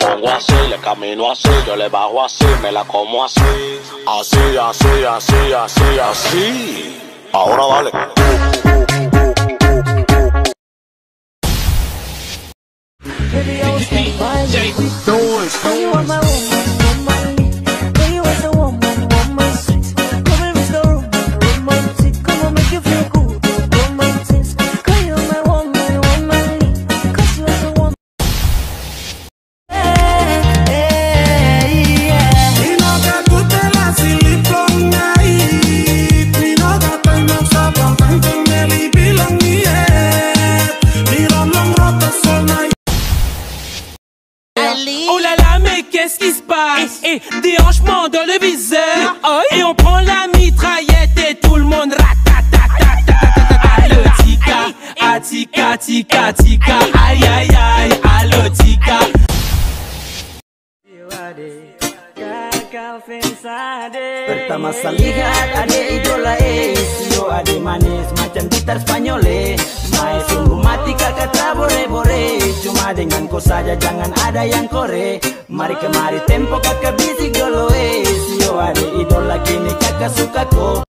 pongo así, le camino así, yo le bajo así, me la como así. Así, así, así, así, así. Ahora dale. Baby, I was stand by you. You are my woman, baby, you are the woman sweet. Come and reach the romantic. Come on, make you feel good, romantic. Cause you are my woman, 'cause you are the woman. Oh là là, mais qu'est-ce qui se passe? Et déhanchement dans le viseur. Et on prend la mitraillette et tout le monde Allo tika, atika, tika, tika. Aïe aïe aïe, allo tika. Pertama kali lihat ade idola Yo ade manis macam gitar Spanyol Mai sungguh mati kakak tak bore-bore Cuma dengan kau saja jangan ada yang kore Mari kemari tempo kakak bisik dolo Yo ade idola kini kakak suka ko